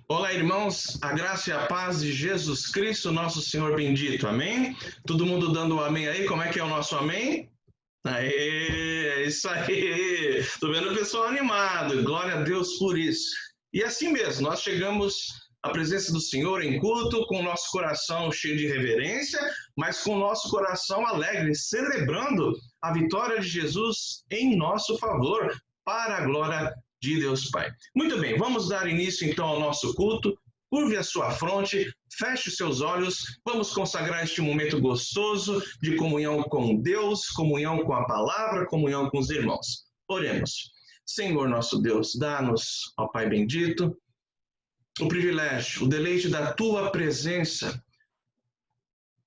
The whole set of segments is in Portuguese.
Olá, irmãos, a graça e a paz de Jesus Cristo, nosso Senhor bendito, amém? Todo mundo dando um amém aí, como é que é o nosso amém? Aê, é isso aí, tô vendo o pessoal animado, glória a Deus por isso. E assim mesmo, nós chegamos à presença do Senhor em culto, com o nosso coração cheio de reverência, mas com o nosso coração alegre, celebrando a vitória de Jesus em nosso favor, para a glória de Deus Pai. Muito bem, vamos dar início então ao nosso culto. Curve a sua fronte, feche os seus olhos, vamos consagrar este momento gostoso de comunhão com Deus, comunhão com a palavra, comunhão com os irmãos. Oremos. Senhor nosso Deus, dá-nos, ó Pai bendito, o privilégio, o deleite da Tua presença,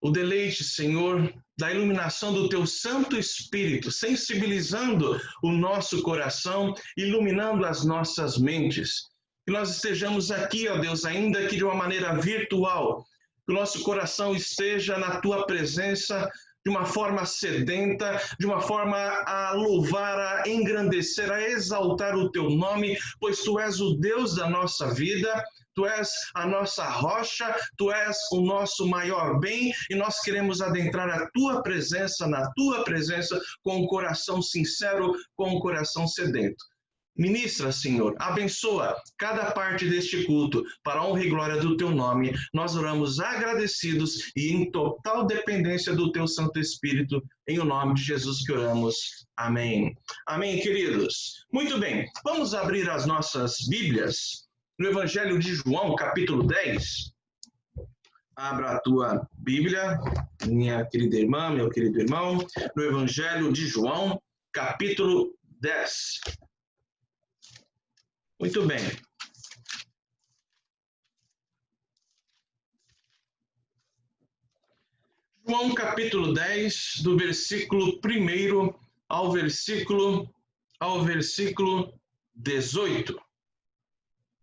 o deleite, Senhor, da iluminação do Teu Santo Espírito, sensibilizando o nosso coração, iluminando as nossas mentes. Que nós estejamos aqui, ó Deus, ainda que de uma maneira virtual, que o nosso coração esteja na Tua presença de uma forma sedenta, de uma forma a louvar, a engrandecer, a exaltar o Teu nome, pois Tu és o Deus da nossa vida, Tu és a nossa rocha, Tu és o nosso maior bem e nós queremos adentrar a Tua presença, na Tua presença, com um coração sincero, com um coração sedento. Ministra, Senhor, abençoa cada parte deste culto para a honra e glória do Teu nome. Nós oramos agradecidos e em total dependência do Teu Santo Espírito, em o nome de Jesus que oramos. Amém. Amém, queridos. Muito bem, vamos abrir as nossas Bíblias no Evangelho de João, capítulo 10. Abra a tua Bíblia, minha querida irmã, meu querido irmão, no Evangelho de João, capítulo 10. Muito bem. João capítulo 10, do versículo 1 ao versículo 18.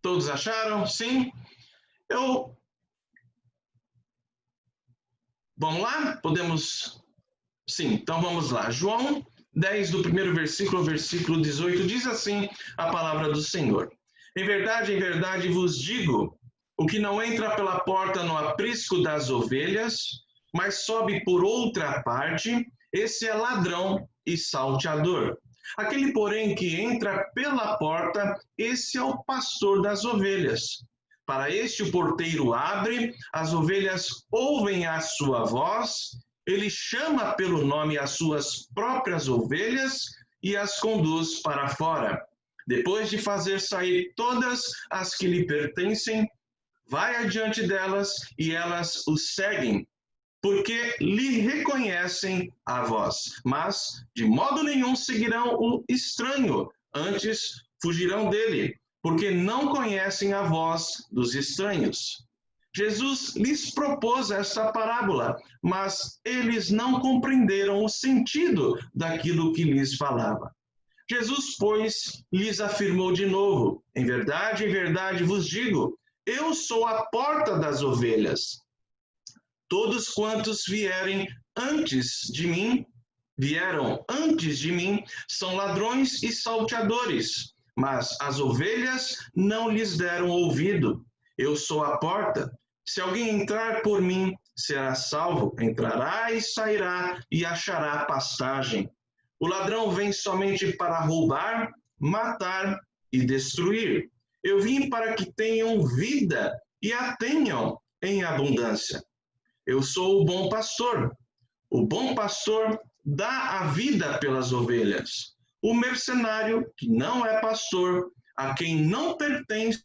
Todos acharam? Sim? Vamos lá? Podemos? Sim, então vamos lá. João 10, do primeiro versículo ao versículo 18, diz assim a palavra do Senhor. Em verdade vos digo, o que não entra pela porta no aprisco das ovelhas, mas sobe por outra parte, esse é ladrão e salteador. Aquele, porém, que entra pela porta, esse é o pastor das ovelhas. Para este o porteiro abre, as ovelhas ouvem a sua voz, ele chama pelo nome as suas próprias ovelhas e as conduz para fora. Depois de fazer sair todas as que lhe pertencem, vai adiante delas e elas o seguem, porque lhe reconhecem a voz. Mas de modo nenhum seguirão o estranho, antes fugirão dele, porque não conhecem a voz dos estranhos. Jesus lhes propôs esta parábola, mas eles não compreenderam o sentido daquilo que lhes falava. Jesus, pois, lhes afirmou de novo: em verdade vos digo, eu sou a porta das ovelhas. Todos quantos vieram antes de mim, são ladrões e salteadores, mas as ovelhas não lhes deram ouvido. Eu sou a porta. Se alguém entrar por mim, será salvo, entrará e sairá e achará pastagem. O ladrão vem somente para roubar, matar e destruir. Eu vim para que tenham vida e a tenham em abundância. Eu sou o bom pastor. O bom pastor dá a vida pelas ovelhas. O mercenário, que não é pastor, a quem não pertencem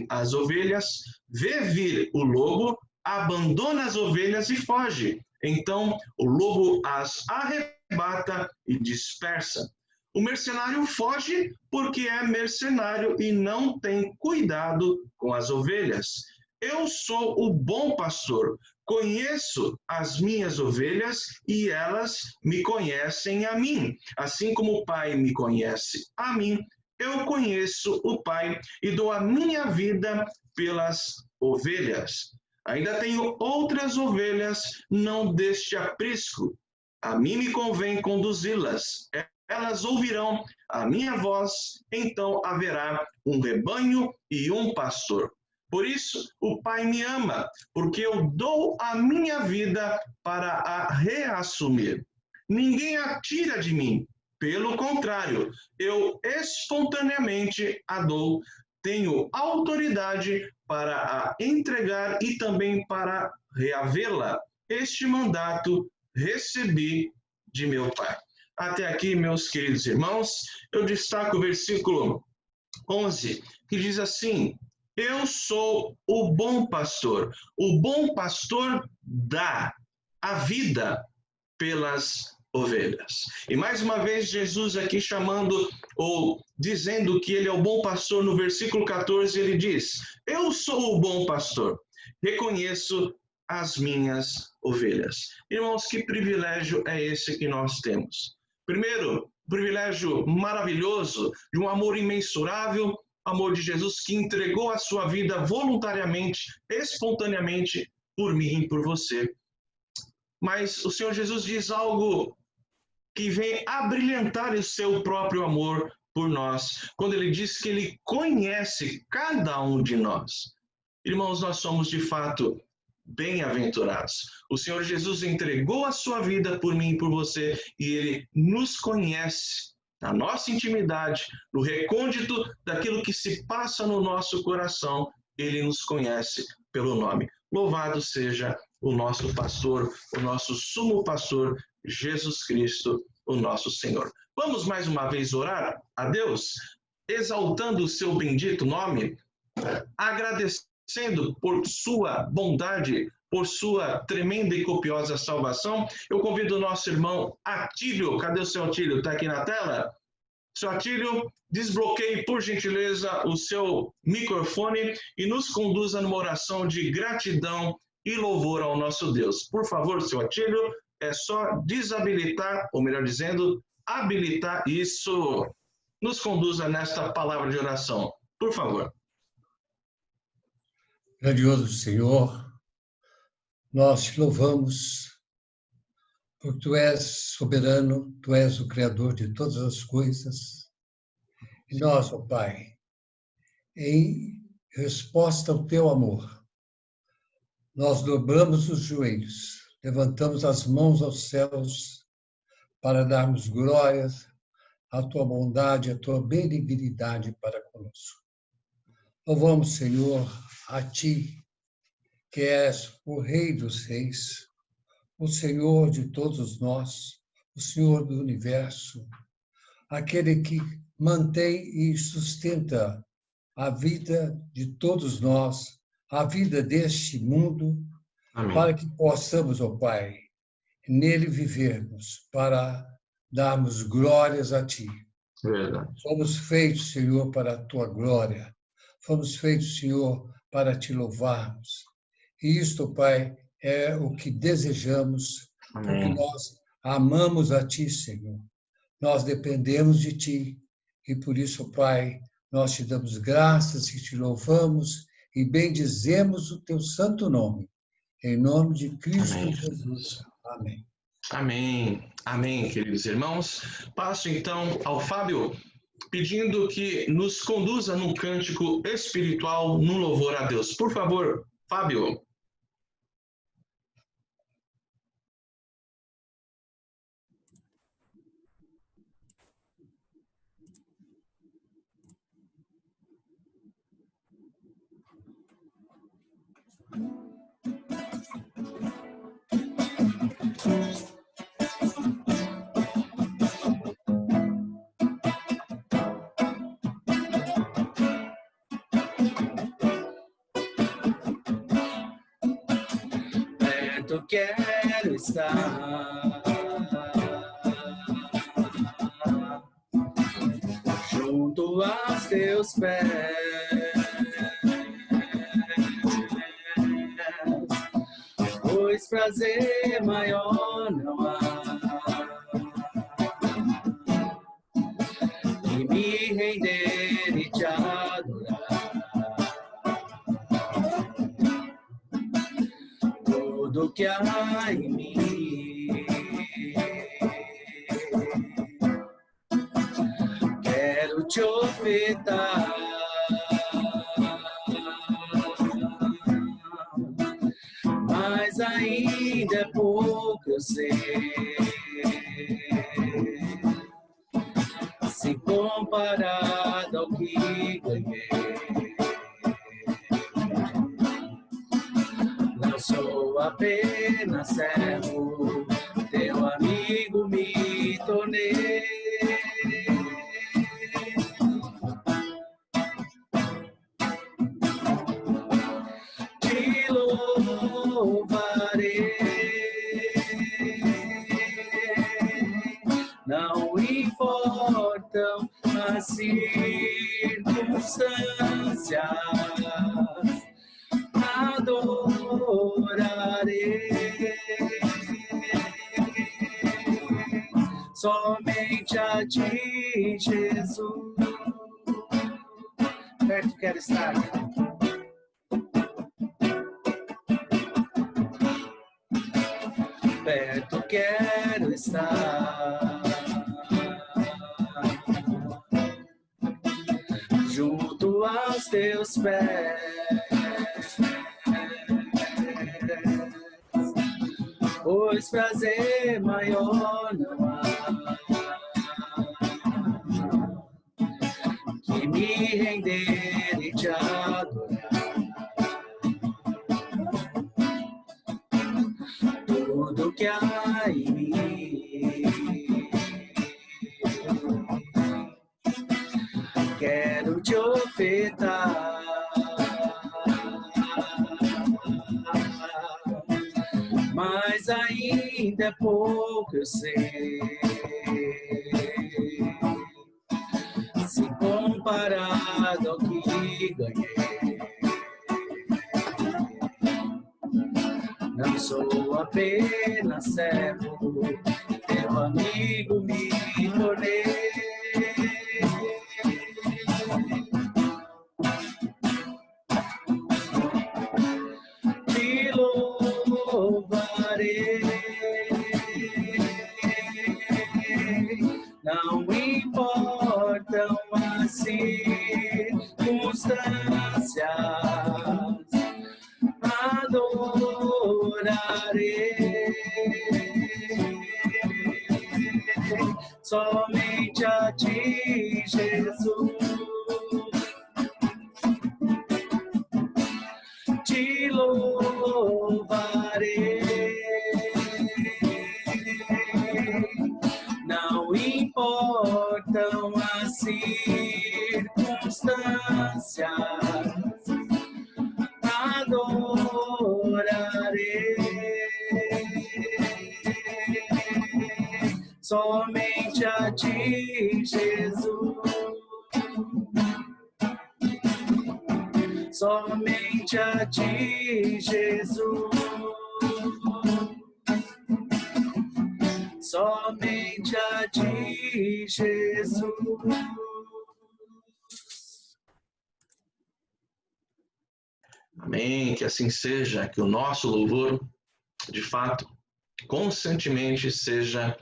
as ovelhas, vê vir o lobo, abandona as ovelhas e foge. Então o lobo as arrebata e dispersa. O mercenário foge porque é mercenário e não tem cuidado com as ovelhas. Eu sou o bom pastor, conheço as minhas ovelhas e elas me conhecem a mim. Assim como o Pai me conhece a mim, eu conheço o Pai e dou a minha vida pelas ovelhas. Ainda tenho outras ovelhas, não deste aprisco. A mim me convém conduzi-las. Elas ouvirão a minha voz, então haverá um rebanho e um pastor. Por isso, o Pai me ama, porque eu dou a minha vida para a reassumir. Ninguém a tira de mim. Pelo contrário, eu espontaneamente a dou. Tenho autoridade para a entregar e também para reavê-la. Este mandato recebi de meu Pai. Até aqui, meus queridos irmãos, eu destaco o versículo 11, que diz assim: eu sou o bom pastor. O bom pastor dá a vida pelas ovelhas. E mais uma vez, Jesus aqui chamando ou dizendo que ele é o bom pastor, no versículo 14, ele diz: eu sou o bom pastor, reconheço as minhas ovelhas. Irmãos, que privilégio é esse que nós temos? Primeiro, privilégio maravilhoso de um amor imensurável, amor de Jesus que entregou a sua vida voluntariamente, espontaneamente por mim e por você. Mas o Senhor Jesus diz algo que vem abrilhantar o seu próprio amor por nós, quando ele diz que ele conhece cada um de nós. Irmãos, nós somos de fato bem-aventurados. O Senhor Jesus entregou a sua vida por mim e por você, e ele nos conhece na nossa intimidade, no recôndito daquilo que se passa no nosso coração, ele nos conhece pelo nome. Louvado seja o nosso pastor, o nosso sumo pastor, Jesus Cristo, o nosso Senhor. Vamos mais uma vez orar a Deus, exaltando o seu bendito nome, agradecendo por sua bondade, por sua tremenda e copiosa salvação. Eu convido o nosso irmão Atílio. Cadê o seu Atílio? Está aqui na tela? Seu Atílio, desbloqueie, por gentileza, o seu microfone e nos conduza numa oração de gratidão e louvor ao nosso Deus. Por favor, seu Atílio, é só desabilitar, ou melhor dizendo, habilitar isso. Nos conduza nesta palavra de oração. Por favor. Grandioso Senhor, nós te louvamos, porque Tu és soberano, Tu és o Criador de todas as coisas. E nós, ó Pai, em resposta ao Teu amor, nós dobramos os joelhos, levantamos as mãos aos céus para darmos glórias à Tua bondade, à Tua benignidade para conosco. Louvamos, Senhor, a Ti, que és o Rei dos Reis, o Senhor de todos nós, o Senhor do universo, aquele que mantém e sustenta a vida de todos nós, a vida deste mundo, Amém. para que possamos, ó Pai, nele vivermos, para darmos glórias a Ti. Verdade. Fomos feitos, Senhor, para a Tua glória. Fomos feitos, Senhor, para Te louvarmos. E isto, Pai, é o que desejamos, porque Amém. nós amamos a Ti, Senhor. Nós dependemos de Ti. E por isso, Pai, nós Te damos graças e Te louvamos e bendizemos o Teu santo nome. Em nome de Cristo Amém. Jesus. Amém. Amém. Amém, queridos irmãos. Passo então ao Fábio, pedindo que nos conduza num cântico espiritual, num louvor a Deus. Por favor, Fábio. Perto quero estar, junto aos Teus pés, pois prazer maior não há que me render e Te adorar. Tudo que há em mim, quero Te ofertar. ainda é pouco, eu sei. Se comparado ao que ganhei, não sou apenas servo, teu amigo me tornei. Te louvarei, não importam as circunstâncias, adorarei somente a ti, Jesus. Perto quero estar. Perto quero estar, junto aos teus pés, pois prazer maior não há que me render e te adorar. Tudo que há em mim, quero te ofertar. Mas ainda é pouco, eu sei. Se comparado ao que ganhei, não sou apenas servo, teu amigo me tornei. Te louvarei, não importam as circunstâncias, adorarei somente a ti, Jesus. Te louvarei, não importam as circunstâncias, adorarei somente a ti, Jesus. Somente a ti, Jesus. Somente a ti, Jesus. Amém, que assim seja, que o nosso louvor, de fato, constantemente seja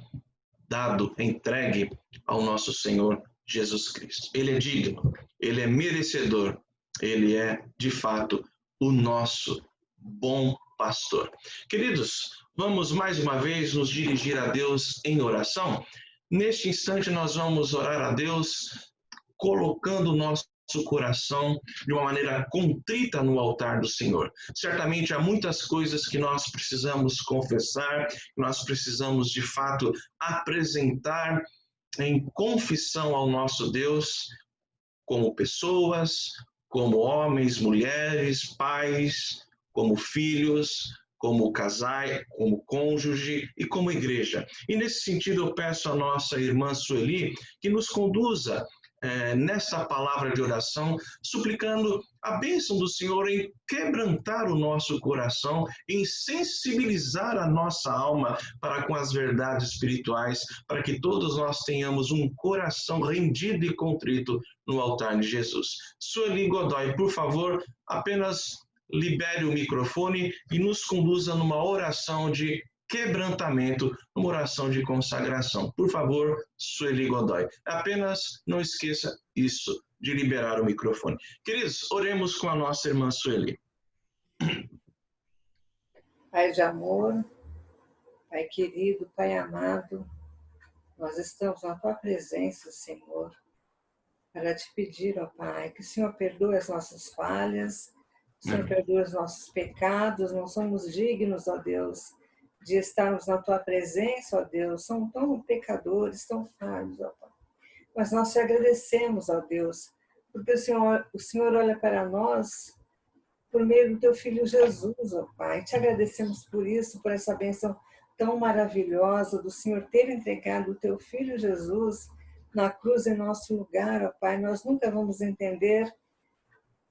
dado, entregue ao nosso Senhor Jesus Cristo. Ele é digno, ele é merecedor, ele é, de fato, o nosso bom pastor. Queridos, vamos mais uma vez nos dirigir a Deus em oração. Neste instante nós vamos orar a Deus colocando o nosso coração de uma maneira contrita no altar do Senhor. Certamente há muitas coisas que nós precisamos confessar, que nós precisamos de fato apresentar em confissão ao nosso Deus, como pessoas, como homens, mulheres, pais, como filhos, como casais, como cônjuge e como igreja. E nesse sentido eu peço à nossa irmã Sueli que nos conduza nessa palavra de oração, suplicando a bênção do Senhor em quebrantar o nosso coração, em sensibilizar a nossa alma para com as verdades espirituais, para que todos nós tenhamos um coração rendido e contrito no altar de Jesus. Sueli Godoy, por favor, apenas libere o microfone e nos conduza numa oração de quebrantamento, uma oração de consagração. Por favor, Sueli Godoy. Apenas não esqueça isso, de liberar o microfone. Queridos, oremos com a nossa irmã Sueli. Pai de amor, Pai querido, Pai amado, nós estamos na Tua presença, Senhor, para te pedir, ó Pai, que o Senhor perdoe as nossas falhas, que o Senhor perdoe os nossos pecados, não somos dignos, ó Deus, de estarmos na Tua presença, ó Deus, somos tão pecadores, tão falhos, ó Pai. Mas nós te agradecemos, ó Deus, porque o Senhor olha para nós por meio do Teu Filho Jesus, ó Pai. Te agradecemos por isso, por essa bênção tão maravilhosa do Senhor ter entregado o Teu Filho Jesus na cruz em nosso lugar, ó Pai. Nós nunca vamos entender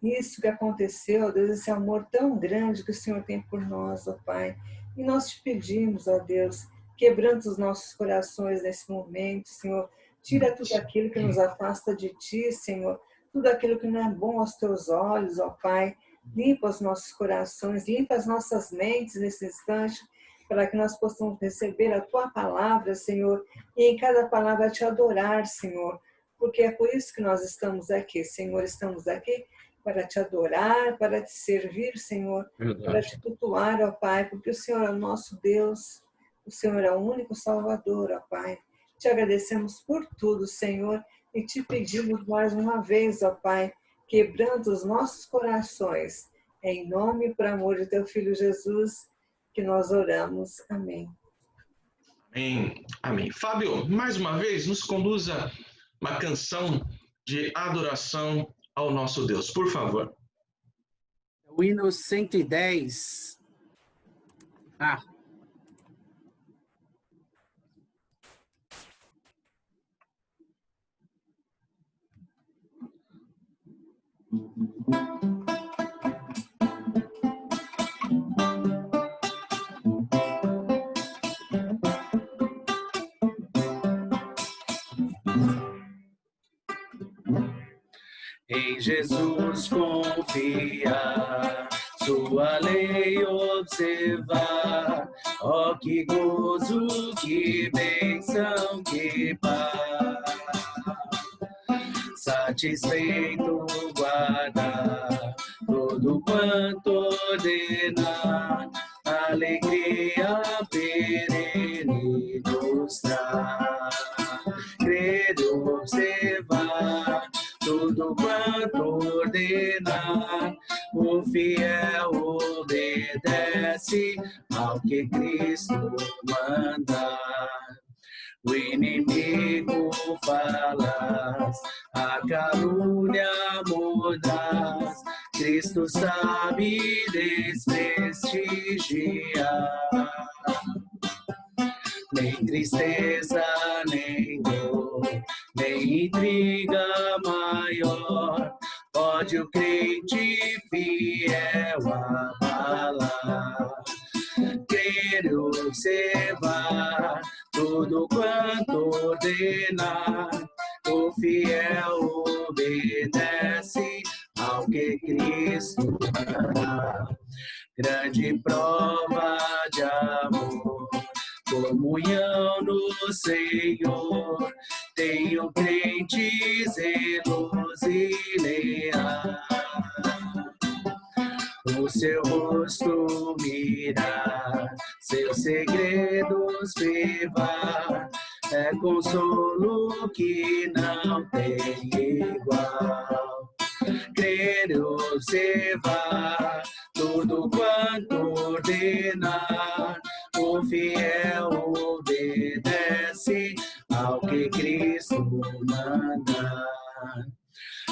isso que aconteceu, ó Deus, esse amor tão grande que o Senhor tem por nós, ó Pai. E nós te pedimos, ó Deus, quebranta os nossos corações nesse momento, Senhor. Tira tudo aquilo que nos afasta de Ti, Senhor. Tudo aquilo que não é bom aos Teus olhos, ó Pai. Limpa os nossos corações, limpa as nossas mentes nesse instante, para que nós possamos receber a Tua palavra, Senhor, e em cada palavra Te adorar, Senhor. Porque é por isso que nós estamos aqui, Senhor. Estamos aqui para Te adorar, para Te servir, Senhor, para Te cultuar, ó Pai, porque o Senhor é o nosso Deus, o Senhor é o único Salvador, ó Pai. Te agradecemos por tudo, Senhor, e Te pedimos mais uma vez, ó Pai, quebrando os nossos corações, em nome e por amor de Teu Filho Jesus, que nós oramos. Amém. Amém. Amém. Fábio, mais uma vez, nos conduza uma canção de adoração ao nosso Deus, por favor. O hino 110. Em Jesus confiar, sua lei observar, ó que gozo, que bênção, que paz. Satisfeito guardar tudo quanto ordenar, alegria perene nos traz. Crer e observar tudo quanto ordenar, o fiel obedece ao que Cristo mandar. O inimigo fala, a calúnia mordaz, Cristo sabe desprestigiar. Nem tristeza, nem dor, nem intriga maior, pode o crente fiel abalar. Crer e observar tudo quanto ordenar, o fiel obedece ao que Cristo manda. Grande prova de amor, comunhão no Senhor, tenho crente zeloso e leal. O seu rosto mirar, seus segredos privar, é consolo que não tem igual. Crer e observar tudo quanto ordenar, o fiel obedece ao que Cristo manda.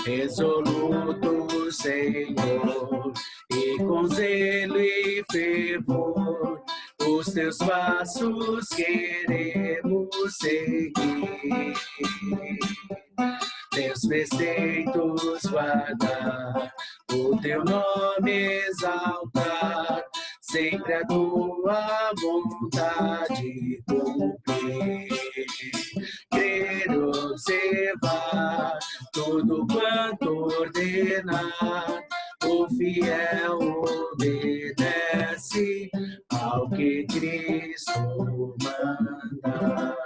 Resoluto, Senhor, e com zelo e fervor, os teus passos queremos seguir. Teus preceitos guardar, o teu nome exaltar, sempre a tua vontade cumprir. Crer e observar tudo quanto ordenar, o fiel obedece ao que Cristo manda.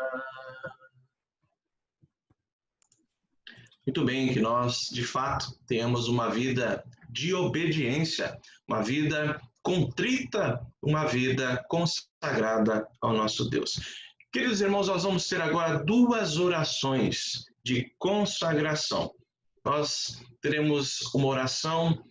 Muito bem, que nós, de fato, tenhamos uma vida de obediência, uma vida contrita, uma vida consagrada ao nosso Deus. Queridos irmãos, nós vamos ter agora 2 orações de consagração. Nós teremos uma oração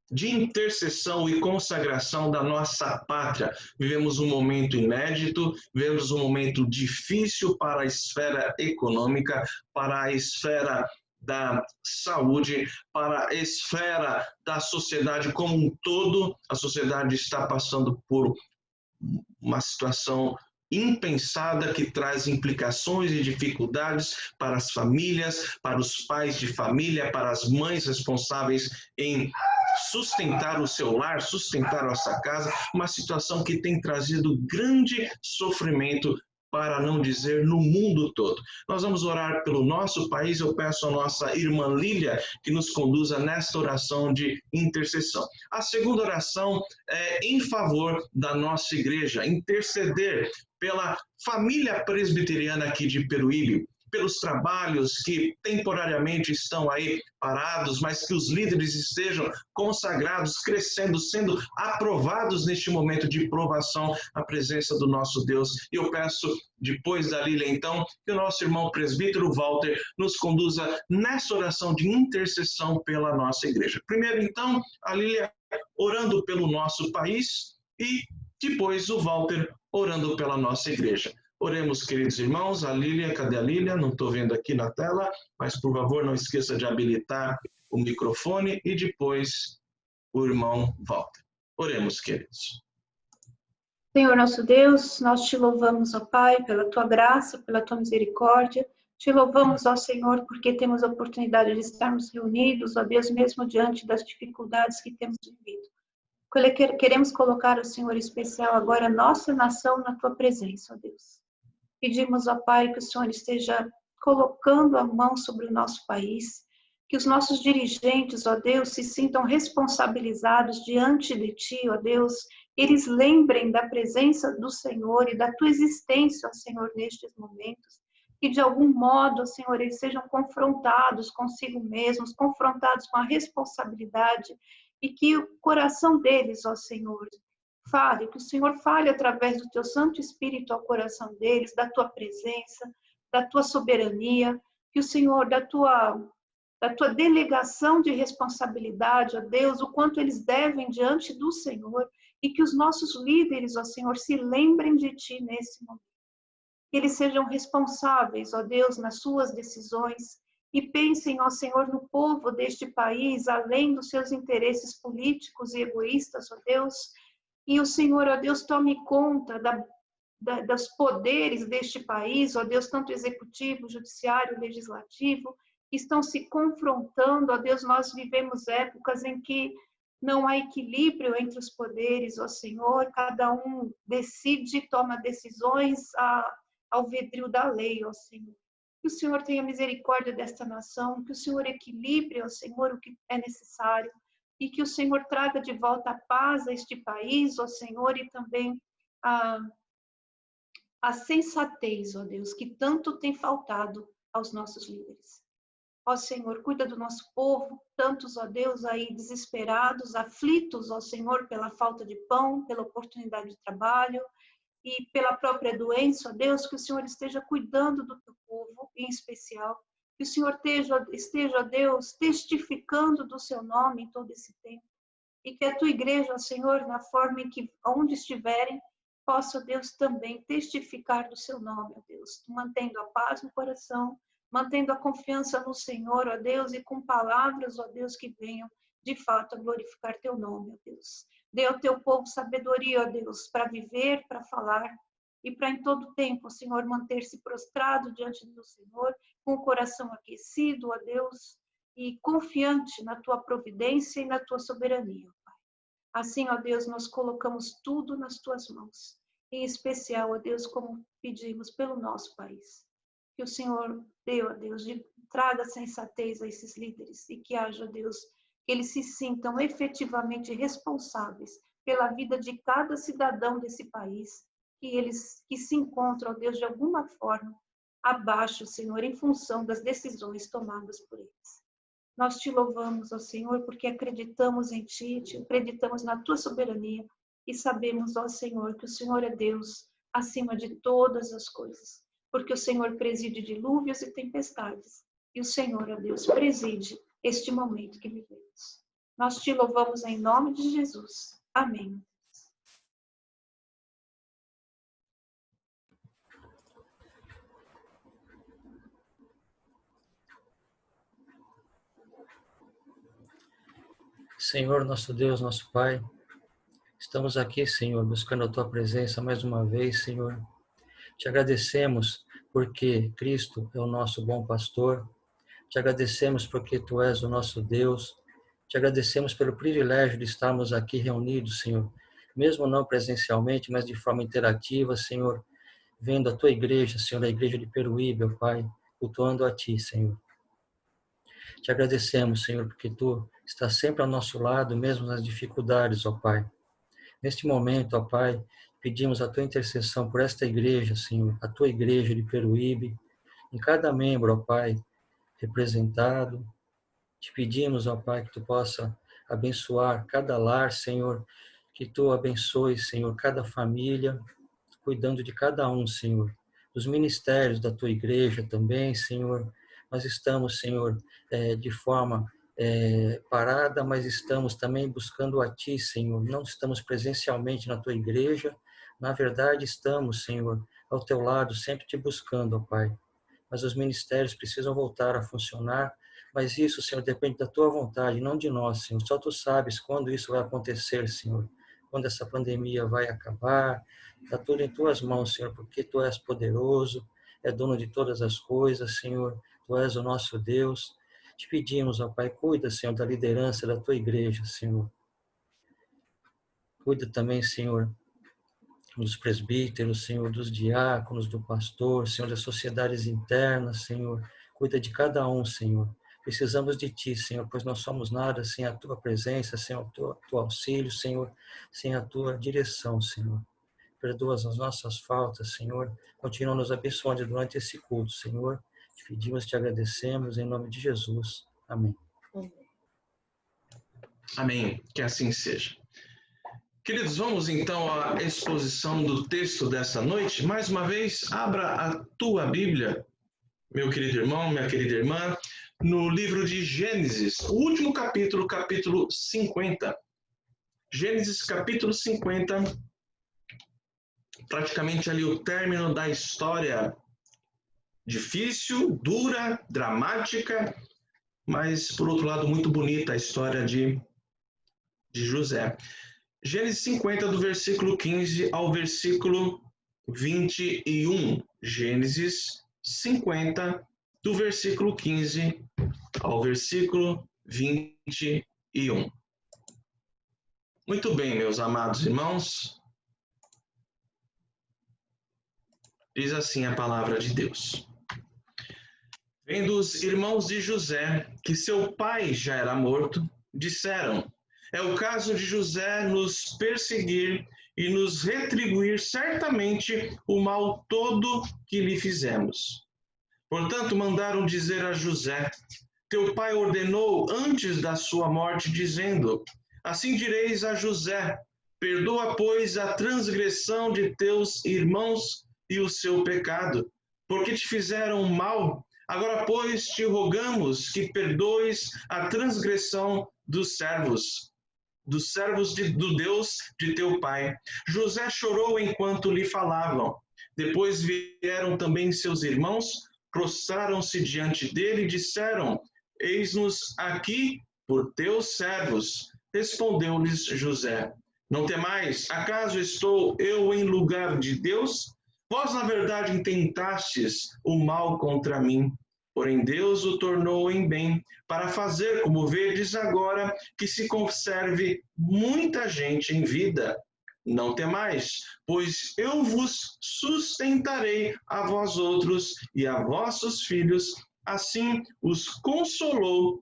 de intercessão e consagração da nossa pátria. Vivemos um momento inédito, vivemos um momento difícil para a esfera econômica, para a esfera da saúde, para a esfera da sociedade como um todo. A sociedade está passando por uma situação impensada que traz implicações e dificuldades para as famílias, para os pais de família, para as mães responsáveis em sustentar o seu lar, sustentar a nossa casa, uma situação que tem trazido grande sofrimento, para não dizer no mundo todo. Nós vamos orar pelo nosso país. Eu peço à nossa irmã Lília que nos conduza nesta oração de intercessão. A segunda oração é em favor da nossa igreja, interceder pela família presbiteriana aqui de Peruíbe, pelos trabalhos que temporariamente estão aí parados, mas que os líderes estejam consagrados, crescendo, sendo aprovados neste momento de provação à presença do nosso Deus. E eu peço, depois da Lília, então, que o nosso irmão presbítero Walter nos conduza nessa oração de intercessão pela nossa igreja. Primeiro, então, a Lília orando pelo nosso país e depois o Walter orando pela nossa igreja. Oremos, queridos irmãos. A Lília, cadê a Lília? Não estou vendo aqui na tela, mas por favor não esqueça de habilitar o microfone e depois o irmão Walter. Oremos, queridos. Senhor nosso Deus, nós te louvamos, ó Pai, pela tua graça, pela tua misericórdia. Te louvamos, ó Senhor, porque temos a oportunidade de estarmos reunidos, ó Deus, mesmo diante das dificuldades que temos vivido. Queremos colocar, ó Senhor, em especial agora a nossa nação na tua presença, ó Deus. Pedimos, ó Pai, que o Senhor esteja colocando a mão sobre o nosso país, que os nossos dirigentes, ó Deus, se sintam responsabilizados diante de Ti, ó Deus, eles lembrem da presença do Senhor e da Tua existência, ó Senhor, nestes momentos, que de algum modo, ó Senhor, eles sejam confrontados consigo mesmos, confrontados com a responsabilidade e que o coração deles, ó Senhor, fale, que o Senhor fale através do Teu Santo Espírito ao coração deles, da Tua presença, da Tua soberania, que o Senhor, da Tua delegação de responsabilidade, ó Deus, o quanto eles devem diante do Senhor, e que os nossos líderes, ó Senhor, se lembrem de Ti nesse momento. Que eles sejam responsáveis, ó Deus, nas suas decisões, e pensem, ó Senhor, no povo deste país, além dos seus interesses políticos e egoístas, ó Deus. E o Senhor, ó Deus, tome conta dos poderes deste país, ó Deus, tanto executivo, judiciário, legislativo, que estão se confrontando, ó Deus, nós vivemos épocas em que não há equilíbrio entre os poderes, ó Senhor, cada um decide, toma decisões ao vedrio da lei, ó Senhor. Que o Senhor tenha misericórdia desta nação, que o Senhor equilibre, ó Senhor, o que é necessário, e que o Senhor traga de volta a paz a este país, ó Senhor, e também a sensatez, ó Deus, que tanto tem faltado aos nossos líderes. Ó Senhor, cuida do nosso povo, tantos, ó Deus, aí desesperados, aflitos, ó Senhor, pela falta de pão, pela oportunidade de trabalho e pela própria doença, ó Deus, que o Senhor esteja cuidando do teu povo, em especial. Que o Senhor esteja, ó Deus, testificando do seu nome em todo esse tempo. E que a tua igreja, ó Senhor, na forma em que, onde estiverem, possa, ó Deus, também testificar do seu nome, ó Deus, mantendo a paz no coração, mantendo a confiança no Senhor, ó Deus, e com palavras, ó Deus, que venham, de fato, a glorificar teu nome, ó Deus. Dê ao teu povo sabedoria, ó Deus, para viver, para falar, e para em todo tempo, Senhor, manter-se prostrado diante do Senhor, com o coração aquecido, ó Deus, e confiante na tua providência e na tua soberania, Pai. Assim, ó Deus, nós colocamos tudo nas tuas mãos, em especial, ó Deus, como pedimos pelo nosso país. Que o Senhor dê, ó Deus, traga sensatez a esses líderes e que haja, ó Deus, que eles se sintam efetivamente responsáveis pela vida de cada cidadão desse país, que se encontram, ó Deus, de alguma forma, abaixo, Senhor, em função das decisões tomadas por eles. Nós te louvamos, ó Senhor, porque acreditamos em Ti, acreditamos na Tua soberania e sabemos, ó Senhor, que o Senhor é Deus acima de todas as coisas, porque o Senhor preside dilúvios e tempestades e o Senhor, ó Deus, preside este momento que vivemos. Nós te louvamos em nome de Jesus. Amém. Senhor, nosso Deus, nosso Pai, estamos aqui, Senhor, buscando a Tua presença mais uma vez, Senhor. Te agradecemos porque Cristo é o nosso bom pastor. Te agradecemos porque Tu és o nosso Deus. Te agradecemos pelo privilégio de estarmos aqui reunidos, Senhor, mesmo não presencialmente, mas de forma interativa, Senhor, vendo a Tua igreja, Senhor, a igreja de Peruíbe, ó Pai, cultuando a Ti, Senhor. Te agradecemos, Senhor, porque Tu estás sempre ao nosso lado, mesmo nas dificuldades, ó Pai. Neste momento, ó Pai, pedimos a Tua intercessão por esta igreja, Senhor, a Tua igreja de Peruíbe, em cada membro, ó Pai, representado. Te pedimos, ó Pai, que Tu possa abençoar cada lar, Senhor, que Tu abençoes, Senhor, cada família, cuidando de cada um, Senhor. Dos ministérios da Tua igreja também, Senhor. Nós estamos, Senhor, de forma parada, mas estamos também buscando a Ti, Senhor. Não estamos presencialmente na Tua igreja, na verdade estamos, Senhor, ao Teu lado, sempre Te buscando, ó Pai. Mas os ministérios precisam voltar a funcionar, mas isso, Senhor, depende da Tua vontade, não de nós, Senhor. Só Tu sabes quando isso vai acontecer, Senhor. Quando essa pandemia vai acabar, está tudo em Tuas mãos, Senhor, porque Tu és poderoso, é dono de todas as coisas, Senhor. Tu és o nosso Deus. Te pedimos, ó Pai, cuida, Senhor, da liderança da Tua igreja, Senhor. Cuida também, Senhor, dos presbíteros, Senhor, dos diáconos, do pastor, Senhor, das sociedades internas, Senhor. Cuida de cada um, Senhor. Precisamos de Ti, Senhor, pois não somos nada sem a Tua presença, sem o Teu auxílio, Senhor, sem a Tua direção, Senhor. Perdoa as nossas faltas, Senhor. Continua nos abençoando durante esse culto, Senhor. Te pedimos, te agradecemos, em nome de Jesus. Amém. Amém. Que assim seja. Queridos, vamos então à exposição do texto dessa noite. Mais uma vez, abra a tua Bíblia, meu querido irmão, minha querida irmã, no livro de Gênesis, o último capítulo, capítulo 50. Gênesis, capítulo 50, praticamente ali o término da história difícil, dura, dramática, mas, por outro lado, muito bonita a história de José. Gênesis 50, do versículo 15 ao versículo 21. Gênesis 50, do versículo 15 ao versículo 21. Muito bem, meus amados irmãos. Diz assim a palavra de Deus. Vendo os irmãos de José que seu pai já era morto, disseram: é o caso de José nos perseguir e nos retribuir certamente o mal todo que lhe fizemos. Portanto, mandaram dizer a José: teu pai ordenou antes da sua morte, dizendo: assim direis a José: perdoa, pois, a transgressão de teus irmãos e o seu pecado, porque te fizeram mal. Agora, pois, te rogamos que perdoes a transgressão dos servos do Deus de teu pai. José chorou enquanto lhe falavam. Depois vieram também seus irmãos, prostraram-se diante dele e disseram: eis-nos aqui por teus servos. Respondeu-lhes José: não temais, acaso estou eu em lugar de Deus? Vós, na verdade, intentastes o mal contra mim, porém Deus o tornou em bem, para fazer, como vedes agora, que se conserve muita gente em vida. Não temais, pois eu vos sustentarei a vós outros e a vossos filhos. Assim os consolou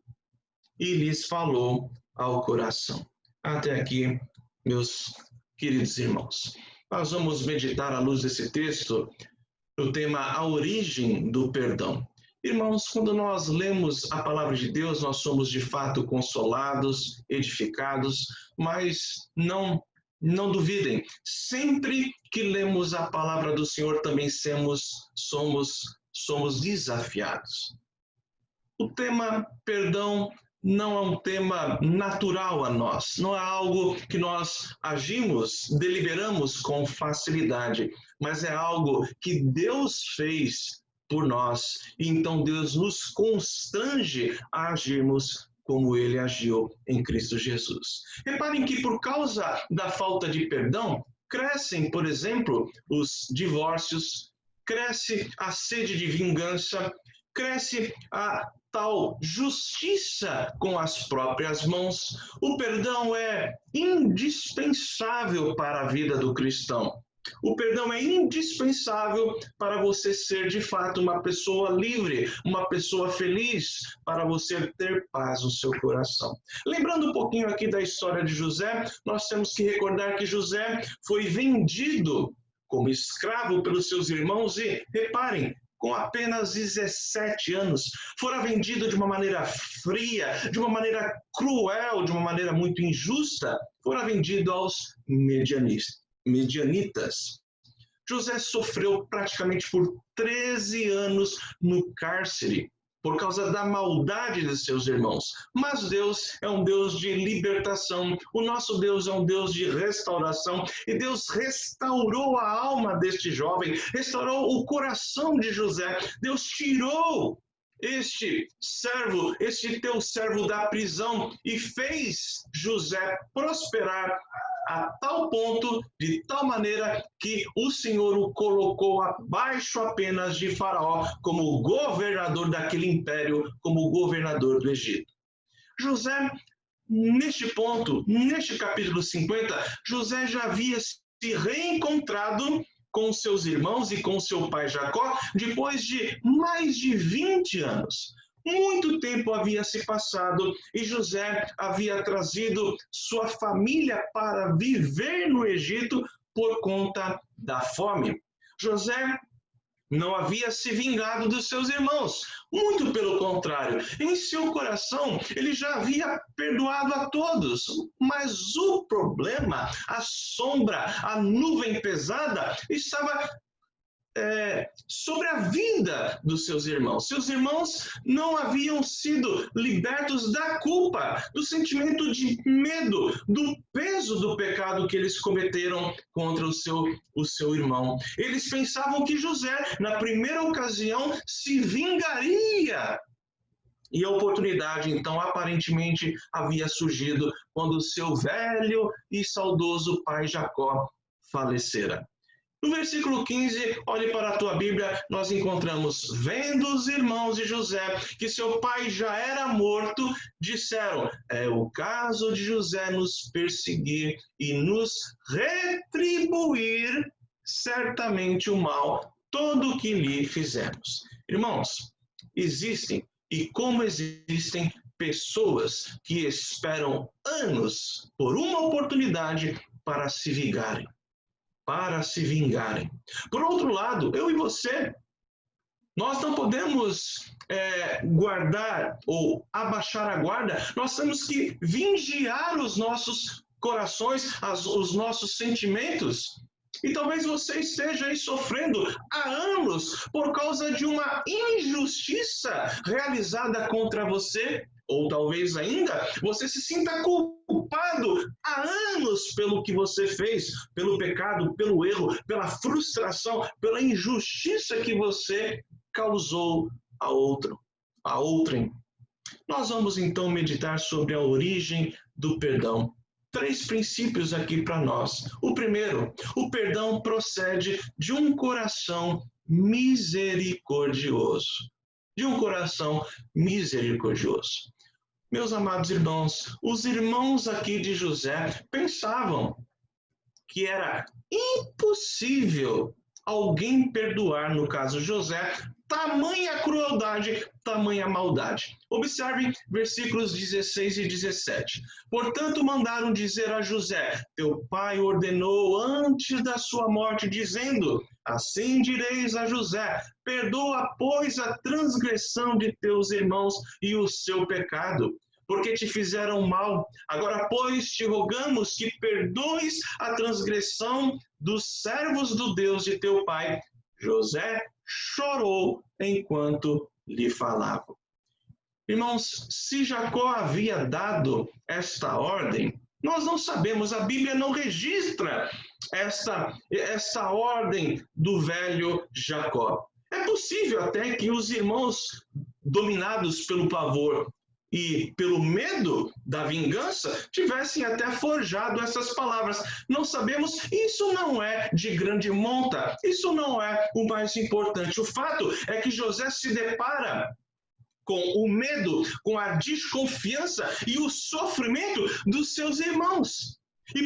e lhes falou ao coração. Até aqui, meus queridos irmãos. Nós vamos meditar à luz desse texto o tema A Origem do Perdão. Irmãos, quando nós lemos a palavra de Deus, nós somos de fato consolados, edificados, mas não duvidem, sempre que lemos a palavra do Senhor também somos desafiados. O tema perdão não é um tema natural a nós, não é algo que nós agimos, deliberamos com facilidade, mas é algo que Deus fez por nós, e então Deus nos constrange a agirmos como Ele agiu em Cristo Jesus. Reparem que por causa da falta de perdão, crescem, por exemplo, os divórcios, cresce a sede de vingança, cresce a tal justiça com as próprias mãos. O perdão é indispensável para a vida do cristão. O perdão é indispensável para você ser, de fato, uma pessoa livre, uma pessoa feliz, para você ter paz no seu coração. Lembrando um pouquinho aqui da história de José, nós temos que recordar que José foi vendido como escravo pelos seus irmãos e, reparem, com apenas 17 anos, fora vendido de uma maneira fria, de uma maneira cruel, de uma maneira muito injusta, fora vendido aos medianitas. José sofreu praticamente por 13 anos no cárcere, por causa da maldade de seus irmãos. Mas Deus é um Deus de libertação, o nosso Deus é um Deus de restauração, e Deus restaurou a alma deste jovem, restaurou o coração de José. Deus tirou este teu servo da prisão e fez José prosperar a tal ponto, de tal maneira que o Senhor o colocou abaixo apenas de Faraó, como governador daquele império, como governador do Egito. José, neste ponto, neste capítulo 50, José já havia se reencontrado com seus irmãos e com seu pai Jacó, depois de mais de 20 anos. Muito tempo havia se passado e José havia trazido sua família para viver no Egito por conta da fome. José não havia se vingado dos seus irmãos, muito pelo contrário. Em seu coração, ele já havia perdoado a todos. Mas o problema, a sombra, a nuvem pesada, estava sobre a vida dos seus irmãos. Seus irmãos não haviam sido libertos da culpa, do sentimento de medo, do peso do pecado que eles cometeram contra o seu irmão. Eles pensavam que José, na primeira ocasião, se vingaria. E a oportunidade, então, aparentemente havia surgido quando o seu velho e saudoso pai Jacó falecera. No versículo 15, olhe para a tua Bíblia, nós encontramos: vendo os irmãos de José que seu pai já era morto, disseram: é o caso de José nos perseguir e nos retribuir certamente o mal, todo o que lhe fizemos. Irmãos, existem, e como existem, pessoas que esperam anos por uma oportunidade para se vingarem. Por outro lado, eu e você, nós não podemos guardar ou abaixar a guarda, nós temos que vigiar os nossos corações, os nossos sentimentos. E talvez você esteja aí sofrendo há anos por causa de uma injustiça realizada contra você, ou talvez ainda você se sinta culpado há anos pelo que você fez, pelo pecado, pelo erro, pela frustração, pela injustiça que você causou a outrem. Nós vamos então meditar sobre a origem do perdão. 3 princípios aqui para nós. O primeiro, o perdão procede de um coração misericordioso. Meus amados irmãos, os irmãos aqui de José pensavam que era impossível alguém perdoar, no caso José, tamanha crueldade, tamanha maldade. Observe versículos 16 e 17. Portanto, mandaram dizer a José: teu pai ordenou antes da sua morte, dizendo: assim direis a José: perdoa, pois, a transgressão de teus irmãos e o seu pecado, porque te fizeram mal. Agora, pois, te rogamos que perdoes a transgressão dos servos do Deus de teu pai. José chorou enquanto lhe falavam. Irmãos, se Jacó havia dado esta ordem, nós não sabemos, a Bíblia não registra essa ordem do velho Jacó. É possível até que os irmãos, dominados pelo pavor e pelo medo da vingança, tivessem até forjado essas palavras. Não sabemos, isso não é de grande monta, isso não é o mais importante. O fato é que José se depara com o medo, com a desconfiança e o sofrimento dos seus irmãos. E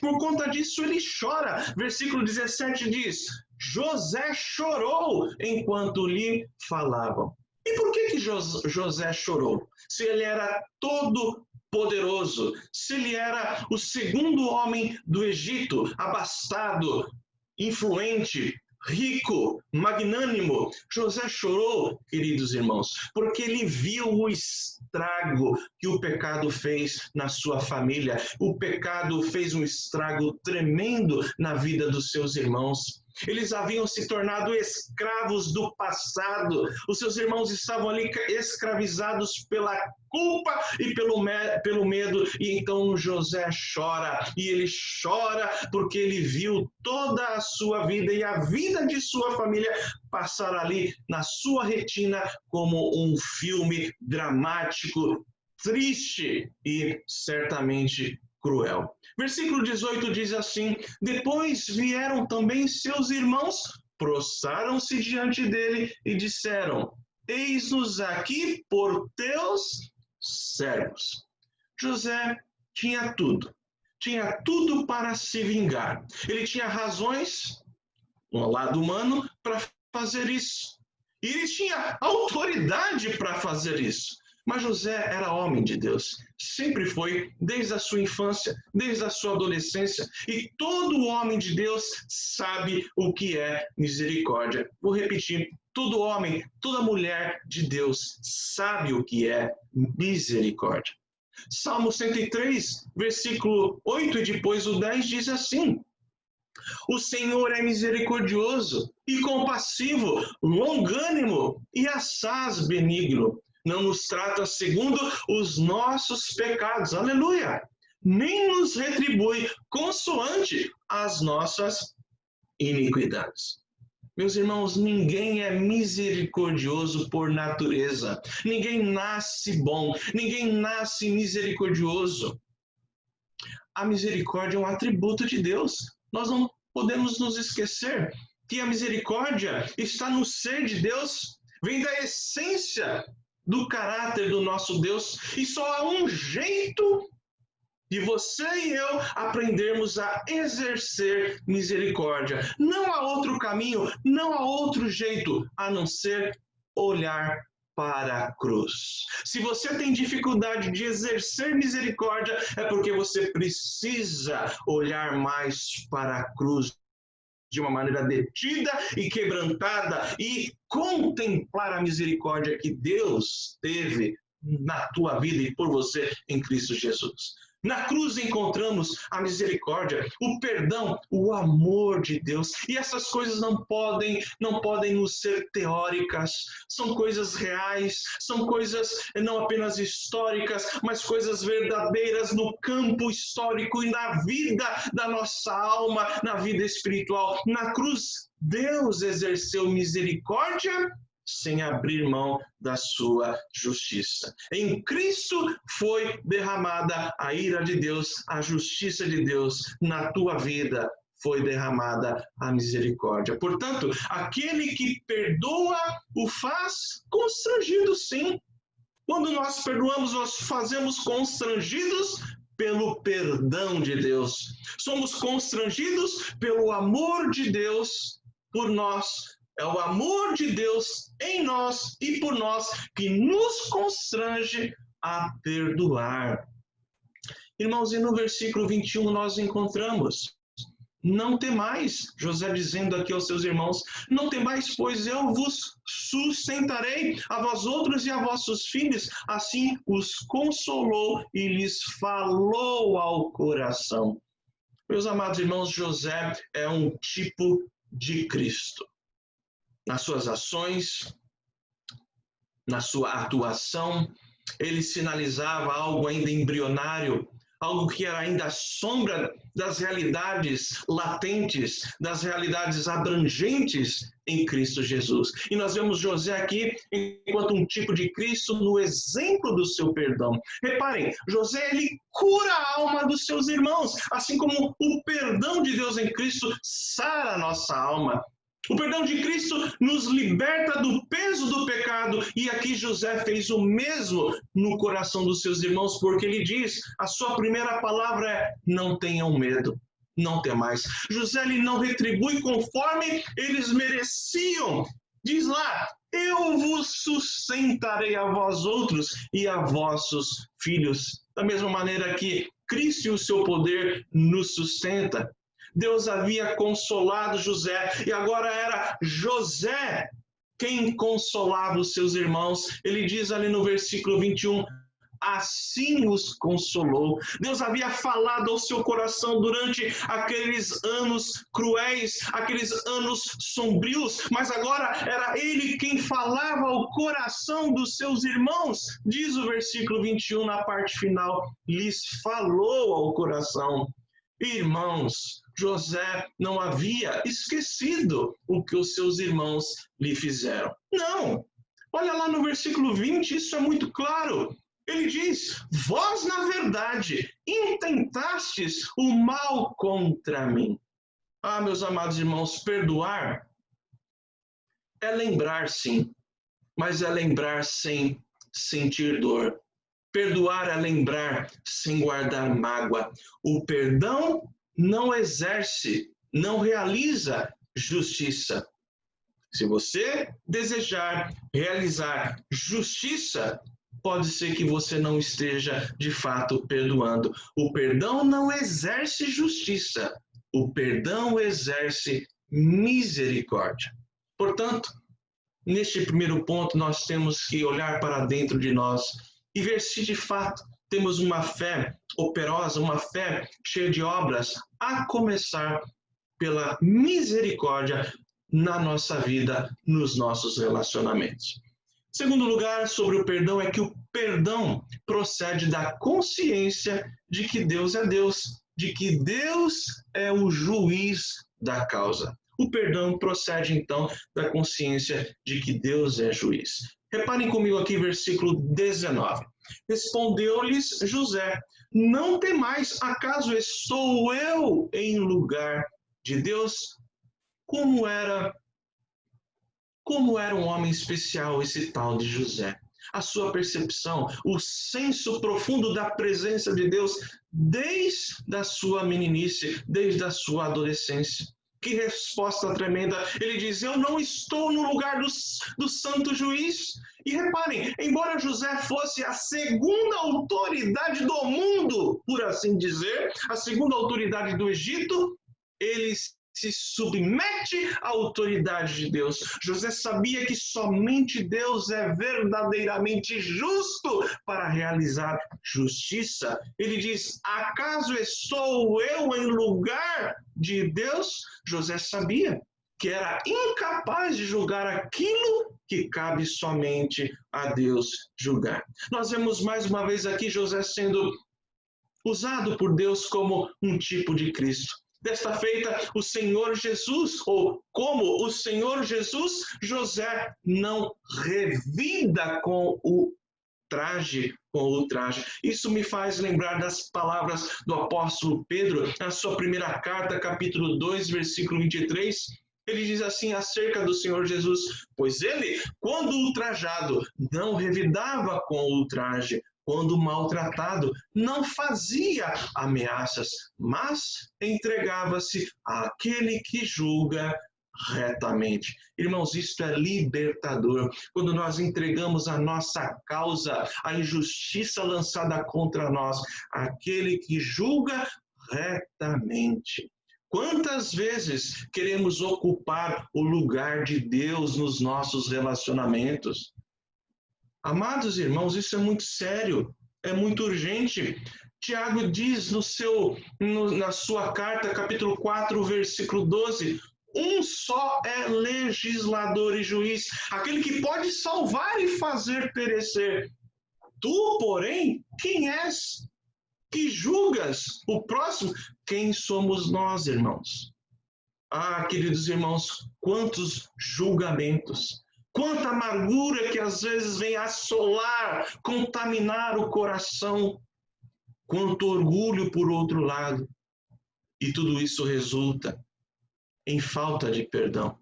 por conta disso ele chora. Versículo 17 diz: José chorou enquanto lhe falavam. E por que José chorou? Se ele era todo poderoso, se ele era o segundo homem do Egito, abastado, influente, rico, magnânimo, José chorou, queridos irmãos, porque ele viu o estrago que o pecado fez na sua família. O pecado fez um estrago tremendo na vida dos seus irmãos. Eles haviam se tornado escravos do passado. Os seus irmãos estavam ali escravizados pela culpa e pelo medo. E então José chora. E ele chora porque ele viu toda a sua vida e a vida de sua família passar ali na sua retina como um filme dramático, triste e certamente cruel. Versículo 18 diz assim: depois vieram também seus irmãos, prostraram-se diante dele e disseram: eis-nos aqui por teus servos. José tinha tudo para se vingar. Ele tinha razões, no lado humano, para fazer isso. E ele tinha autoridade para fazer isso. Mas José era homem de Deus, sempre foi, desde a sua infância, desde a sua adolescência, e todo homem de Deus sabe o que é misericórdia. Vou repetir, todo homem, toda mulher de Deus sabe o que é misericórdia. Salmo 103, versículo 8 e depois o 10 diz assim: o Senhor é misericordioso e compassivo, longânimo e assaz benigno. Não nos trata segundo os nossos pecados, aleluia, nem nos retribui consoante as nossas iniquidades. Meus irmãos, ninguém é misericordioso por natureza, ninguém nasce bom, ninguém nasce misericordioso. A misericórdia é um atributo de Deus. Nós não podemos nos esquecer que a misericórdia está no ser de Deus, vem da essência do caráter do nosso Deus, e só há um jeito de você e eu aprendermos a exercer misericórdia. Não há outro caminho, não há outro jeito, a não ser olhar para a cruz. Se você tem dificuldade de exercer misericórdia, é porque você precisa olhar mais para a cruz de uma maneira detida e quebrantada e contemplar a misericórdia que Deus teve na tua vida e por você em Cristo Jesus. Na cruz encontramos a misericórdia, o perdão, o amor de Deus. E essas coisas não podem nos ser teóricas. São coisas reais, são coisas não apenas históricas, mas coisas verdadeiras no campo histórico e na vida da nossa alma, na vida espiritual. Na cruz, Deus exerceu misericórdia sem abrir mão da sua justiça. Em Cristo foi derramada a ira de Deus, a justiça de Deus. Na tua vida foi derramada a misericórdia. Portanto, aquele que perdoa o faz constrangido, sim. Quando nós perdoamos, nós fazemos constrangidos pelo perdão de Deus. Somos constrangidos pelo amor de Deus por nós. É o amor de Deus em nós e por nós que nos constrange a perdoar. Irmãos, e no versículo 21 nós encontramos: não temais, José dizendo aqui aos seus irmãos, não temais, pois eu vos sustentarei, a vós outros e a vossos filhos. Assim os consolou e lhes falou ao coração. Meus amados irmãos, José é um tipo de Cristo. Nas suas ações, na sua atuação, ele sinalizava algo ainda embrionário, algo que era ainda a sombra das realidades latentes, das realidades abrangentes em Cristo Jesus. E nós vemos José aqui enquanto um tipo de Cristo no exemplo do seu perdão. Reparem, José, ele cura a alma dos seus irmãos, assim como o perdão de Deus em Cristo sara a nossa alma. O perdão de Cristo nos liberta do peso do pecado, e aqui José fez o mesmo no coração dos seus irmãos, porque ele diz, a sua primeira palavra é: não tenham medo, não temais. José, ele não retribui conforme eles mereciam. Diz lá: eu vos sustentarei a vós outros e a vossos filhos. Da mesma maneira que Cristo e o seu poder nos sustenta. Deus havia consolado José e agora era José quem consolava os seus irmãos. Ele diz ali no versículo 21, assim os consolou. Deus havia falado ao seu coração durante aqueles anos cruéis, aqueles anos sombrios, mas agora era ele quem falava ao coração dos seus irmãos. Diz o versículo 21 na parte final, lhes falou ao coração. Irmãos, José não havia esquecido o que os seus irmãos lhe fizeram. Não! Olha lá no versículo 20, isso é muito claro. Ele diz, vós, na verdade, intentastes o mal contra mim. Ah, meus amados irmãos, perdoar é lembrar, sim, mas é lembrar sem sentir dor. Perdoar é lembrar sem guardar mágoa. O perdão não exerce, não realiza justiça. Se você desejar realizar justiça, pode ser que você não esteja de fato perdoando. O perdão não exerce justiça. O perdão exerce misericórdia. Portanto, neste primeiro ponto, nós temos que olhar para dentro de nós e ver se de fato temos uma fé operosa, uma fé cheia de obras, a começar pela misericórdia na nossa vida, nos nossos relacionamentos. Segundo lugar, sobre o perdão, é que o perdão procede da consciência de que Deus é Deus, de que Deus é o juiz da causa. O perdão procede, então, da consciência de que Deus é juiz. Reparem comigo aqui, versículo 19. Respondeu-lhes José, não temais, acaso sou eu em lugar de Deus? Como era um homem especial esse tal de José. A sua percepção, o senso profundo da presença de Deus desde a sua meninice, desde a sua adolescência. Que resposta tremenda! Ele diz, eu não estou no lugar do santo juiz. E reparem, embora José fosse a segunda autoridade do mundo, por assim dizer, a segunda autoridade do Egito, ele se submete à autoridade de Deus. José sabia que somente Deus é verdadeiramente justo para realizar justiça. Ele diz, acaso sou eu em lugar de Deus? José sabia que era incapaz de julgar aquilo que cabe somente a Deus julgar. Nós vemos mais uma vez aqui José sendo usado por Deus como um tipo de Cristo. Desta feita, o Senhor Jesus, ou como o Senhor Jesus, José não revida com o traje. Isso me faz lembrar das palavras do apóstolo Pedro, na sua primeira carta, capítulo 2, versículo 23. Ele diz assim acerca do Senhor Jesus, pois ele, quando ultrajado, não revidava com ultraje, quando maltratado, não fazia ameaças, mas entregava-se àquele que julga retamente. Irmãos, isto é libertador. Quando nós entregamos a nossa causa, a injustiça lançada contra nós, aquele que julga retamente. Quantas vezes queremos ocupar o lugar de Deus nos nossos relacionamentos? Amados irmãos, isso é muito sério, é muito urgente. Tiago diz na sua carta, capítulo 4, versículo 12, um só é legislador e juiz, aquele que pode salvar e fazer perecer. Tu, porém, quem és? Que julgas o próximo? Quem somos nós, irmãos? Ah, queridos irmãos, quantos julgamentos, quanta amargura que às vezes vem assolar, contaminar o coração, quanto orgulho por outro lado. E tudo isso resulta em falta de perdão.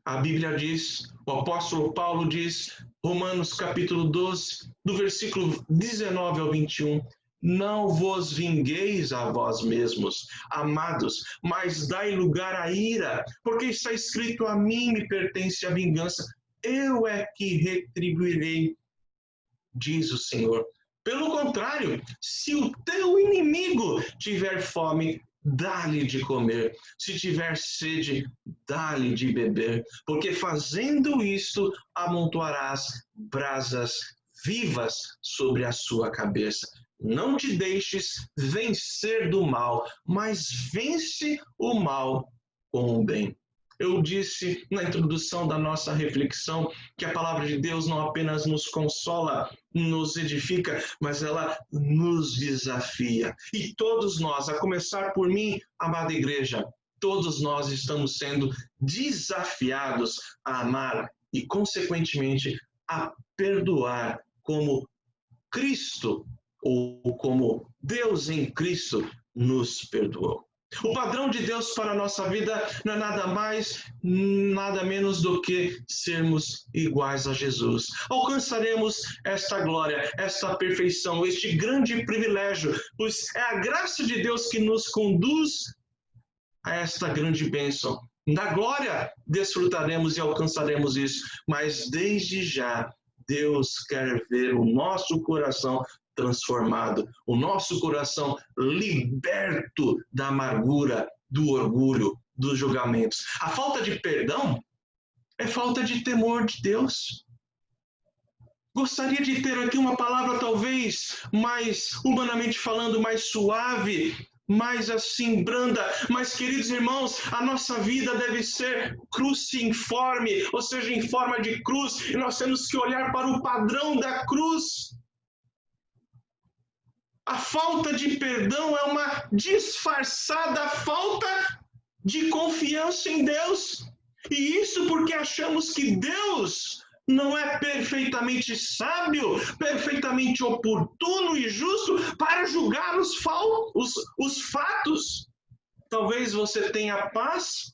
A Bíblia diz, o apóstolo Paulo diz, Romanos capítulo 12, do versículo 19 ao 21, não vos vingueis a vós mesmos, amados, mas dai lugar à ira, porque está escrito, a mim me pertence a vingança, eu é que retribuirei, diz o Senhor. Pelo contrário, se o teu inimigo tiver fome, dá-lhe de comer. Se tiver sede, dá-lhe de beber. Porque fazendo isto, amontoarás brasas vivas sobre a sua cabeça. Não te deixes vencer do mal, mas vence o mal com o bem. Eu disse na introdução da nossa reflexão que a palavra de Deus não apenas nos consola, nos edifica, mas ela nos desafia. E todos nós, a começar por mim, amada igreja, todos nós estamos sendo desafiados a amar e, consequentemente, a perdoar como Cristo ou como Deus em Cristo nos perdoou. O padrão de Deus para a nossa vida não é nada mais, nada menos do que sermos iguais a Jesus. Alcançaremos esta glória, esta perfeição, este grande privilégio, pois é a graça de Deus que nos conduz a esta grande bênção. Da glória desfrutaremos e alcançaremos isso, mas desde já Deus quer ver o nosso coração transformado, o nosso coração liberto da amargura, do orgulho, dos julgamentos. A falta de perdão é falta de temor de Deus. Gostaria de ter aqui uma palavra talvez mais, humanamente falando, mais suave, mais assim, branda. Mas, queridos irmãos, a nossa vida deve ser cruciforme, ou seja, em forma de cruz, e nós temos que olhar para o padrão da cruz. A falta de perdão é uma disfarçada falta de confiança em Deus. E isso porque achamos que Deus não é perfeitamente sábio, perfeitamente oportuno e justo para julgar os fatos. Talvez você tenha paz,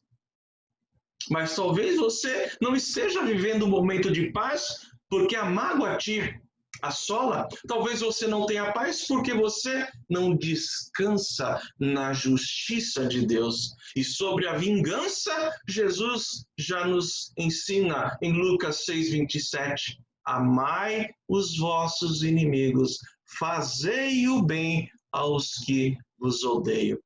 mas talvez você não esteja vivendo um momento de paz porque a mágoa te assola. Talvez você não tenha paz porque você não descansa na justiça de Deus. E sobre a vingança, Jesus já nos ensina em Lucas 6:27. Amai os vossos inimigos, fazei o bem aos que vos odeiam.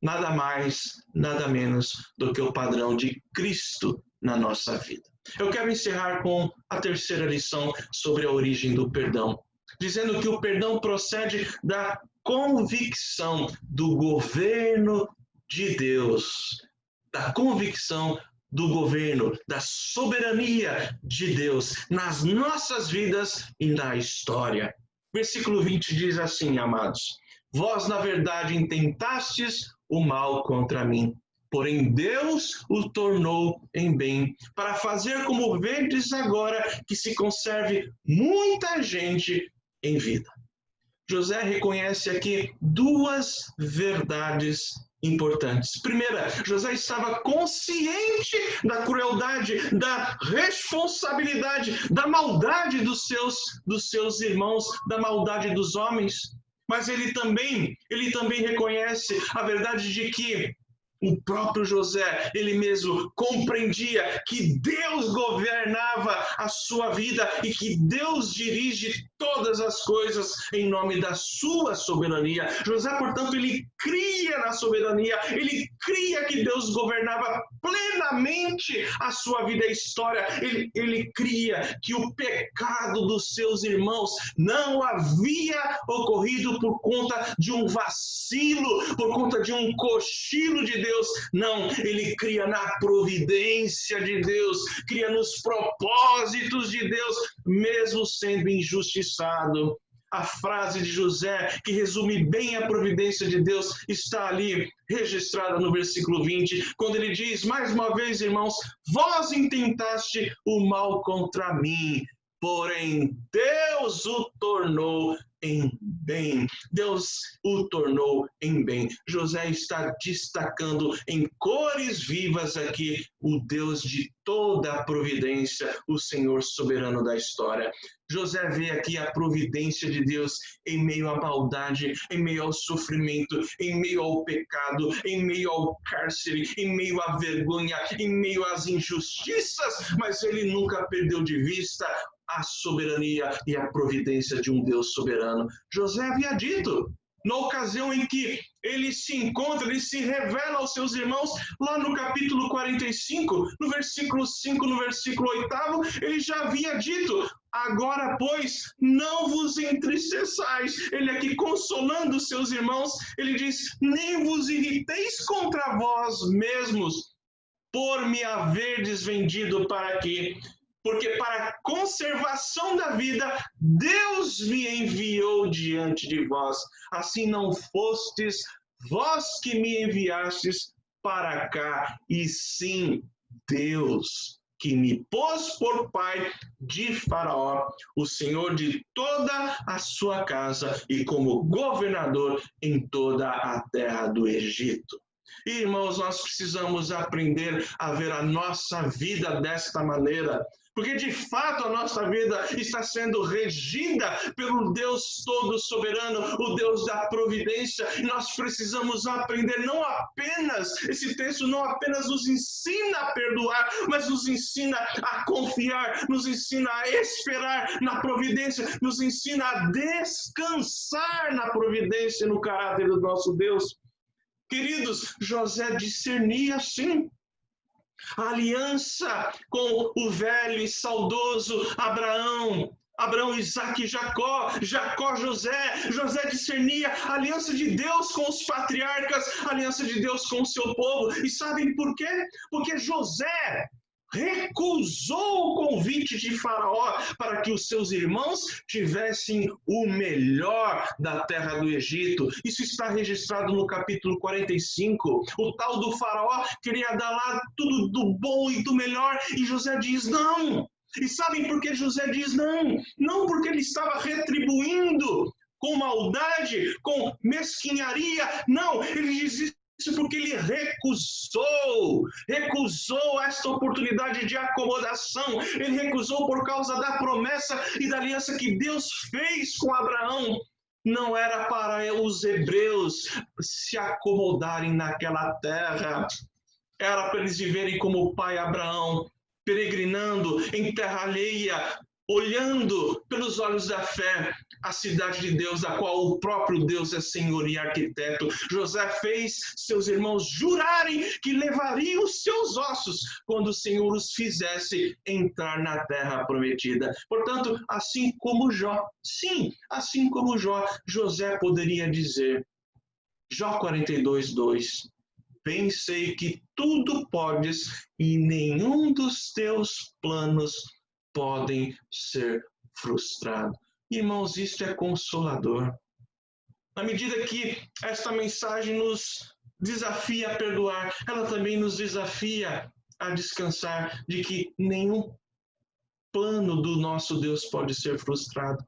Nada mais, nada menos do que o padrão de Cristo na nossa vida. Eu quero encerrar com a terceira lição sobre a origem do perdão, dizendo que o perdão procede da convicção do governo de Deus, da convicção do governo, da soberania de Deus nas nossas vidas e na história. Versículo 20 diz assim, amados, vós na verdade intentastes o mal contra mim, porém Deus o tornou em bem, para fazer como vedes agora que se conserve muita gente em vida. José reconhece aqui duas verdades importantes. Primeira, José estava consciente da crueldade, da responsabilidade, da maldade dos seus irmãos, da maldade dos homens. Mas ele também reconhece a verdade de que O próprio José, ele mesmo compreendia que Deus governava a sua vida e que Deus dirige todas as coisas em nome da sua soberania. José, portanto, ele cria na soberania, ele cria que Deus governava plenamente a sua vida e a história. Ele cria que o pecado dos seus irmãos não havia ocorrido por conta de um vacilo, por conta de um cochilo de Deus. Não, ele cria na providência de Deus, cria nos propósitos de Deus, mesmo sendo injustiçado. A frase de José, que resume bem a providência de Deus, está ali registrada no versículo 20, quando ele diz, mais uma vez, irmãos, vós intentaste o mal contra mim, porém Deus o tornou em bem. Deus o tornou em bem. José está destacando em cores vivas aqui o Deus de toda a providência, o Senhor soberano da história. José vê aqui a providência de Deus em meio à maldade, em meio ao sofrimento, em meio ao pecado, em meio ao cárcere, em meio à vergonha, em meio às injustiças, mas ele nunca perdeu de vista a soberania e a providência de um Deus soberano. José havia dito, na ocasião em que ele se encontra, ele se revela aos seus irmãos, lá no capítulo 45, no versículo 5, no versículo 8, ele já havia dito, agora, pois, não vos entristeçais. Ele aqui consolando os seus irmãos, ele diz, nem vos irriteis contra vós mesmos, por me haverdes vendido para aqui. Porque para a conservação da vida, Deus me enviou diante de vós. Assim não fostes vós que me enviastes para cá, e sim Deus que me pôs por pai de Faraó, o senhor de toda a sua casa e como governador em toda a terra do Egito. Irmãos, nós precisamos aprender a ver a nossa vida desta maneira, porque de fato a nossa vida está sendo regida pelo Deus todo soberano, o Deus da providência, e nós precisamos aprender não apenas, esse texto não apenas nos ensina a perdoar, mas nos ensina a confiar, nos ensina a esperar na providência, nos ensina a descansar na providência e no caráter do nosso Deus. Queridos, José discernia sim a aliança com o velho e saudoso Abraão, Isaac e Jacó, José discernia a aliança de Deus com os patriarcas, a aliança de Deus com o seu povo. E sabem por quê? Porque José recusou o convite de Faraó para que os seus irmãos tivessem o melhor da terra do Egito. Isso está registrado no capítulo 45. O tal do Faraó queria dar lá tudo do bom e do melhor, e José diz não. E sabem por que José diz não? Não porque ele estava retribuindo com maldade, com mesquinharia. Não, ele diz isso porque ele recusou esta oportunidade de acomodação. Ele recusou por causa da promessa e da aliança que Deus fez com Abraão. Não era para os hebreus se acomodarem naquela terra, era para eles viverem como o pai Abraão, peregrinando em terra alheia, olhando pelos olhos da fé a cidade de Deus, a qual o próprio Deus é Senhor e arquiteto. José fez seus irmãos jurarem que levariam os seus ossos quando o Senhor os fizesse entrar na terra prometida. Portanto, assim como Jó, José poderia dizer, Jó 42:2, bem sei que tudo podes e nenhum dos teus planos podem ser frustrados. Irmãos, isto é consolador. Na medida que esta mensagem nos desafia a perdoar, ela também nos desafia a descansar de que nenhum plano do nosso Deus pode ser frustrado.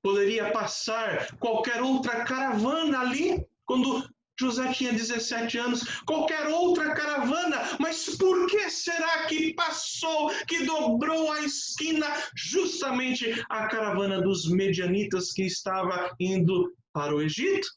Poderia passar qualquer outra caravana ali, quando José tinha 17 anos, qualquer outra caravana, mas por que será que passou, que dobrou a esquina justamente a caravana dos medianitas que estava indo para o Egito?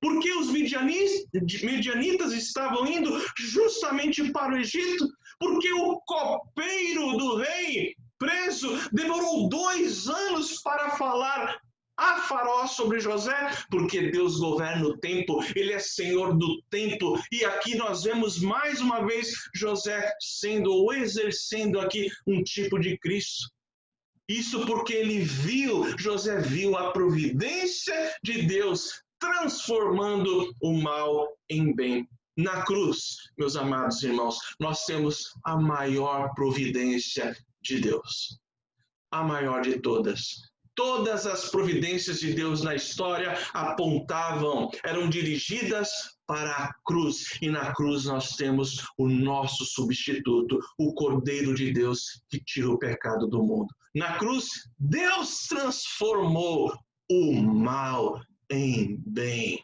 Porque os medianitas estavam indo justamente para o Egito? Porque o copeiro do rei preso demorou 2 anos para falar a Faraó sobre José, porque Deus governa o tempo, Ele é Senhor do tempo, e aqui nós vemos mais uma vez José sendo ou exercendo aqui um tipo de Cristo. Isso porque José viu a providência de Deus transformando o mal em bem. Na cruz, meus amados irmãos, nós temos a maior providência de Deus, a maior de todas. Todas as providências de Deus na história eram dirigidas para a cruz. E na cruz nós temos o nosso substituto, o Cordeiro de Deus que tira o pecado do mundo. Na cruz, Deus transformou o mal em bem.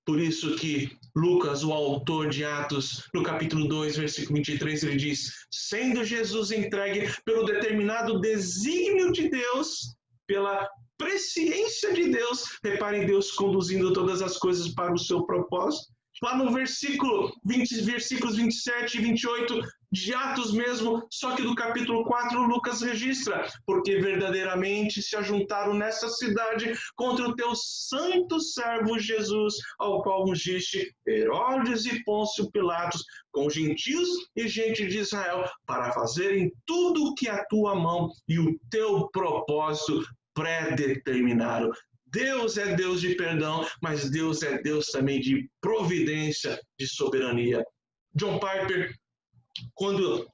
Por isso que Lucas, o autor de Atos, no capítulo 2, versículo 23, ele diz: sendo Jesus entregue pelo determinado desígnio de Deus, pela presciência de Deus, reparem Deus conduzindo todas as coisas para o seu propósito. Lá no versículos 27 e 28 de Atos mesmo, só que do capítulo 4, Lucas registra: porque verdadeiramente se ajuntaram nessa cidade contra o teu santo servo Jesus, ao qual ungiste Herodes e Pôncio Pilatos, com gentios e gente de Israel, para fazerem tudo o que a tua mão e o teu propósito predeterminaram. Deus é Deus de perdão, mas Deus é Deus também de providência, de soberania. John Piper, quando